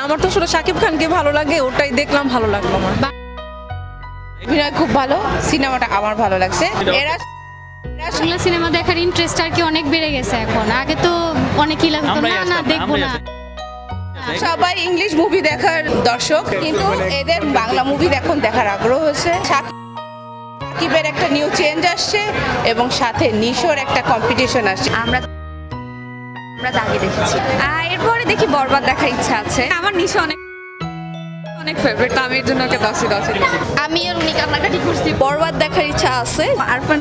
আমার তো আসলে শাকিব খানকে ভালো লাগে, ওটাই দেখলাম, ভালো লাগলো আমার। অভিনয় খুব ভালো, সিনেমাটা আমার ভালো লাগছে। এরা বাংলা সিনেমা দেখার ইন্টারেস্ট আর কি অনেক বেড়ে গেছে এখন। আগে তো অনেকই লাগতো না দেখবো না। সবাই ইংলিশ মুভি দেখার দর্শক, কিন্তু এদের বাংলা মুভি এখন দেখার আগ্রহ হচ্ছে। সাকিবের একটা নিউ চেঞ্জ আসছে এবং সাথে নিশোর একটা কম্পিটিশন আসছে। আমরা দাগি দেখেছি, এরপরে দেখি বরবাদ দেখার ইচ্ছা আছে। আমার নিশা অনেক ফেভারিট, তো আমি এর জন্য ওকে 10-10 আমি আর উনি কান্নাকাটি করছি। বরবাদ দেখার ইচ্ছা আছে। আরফান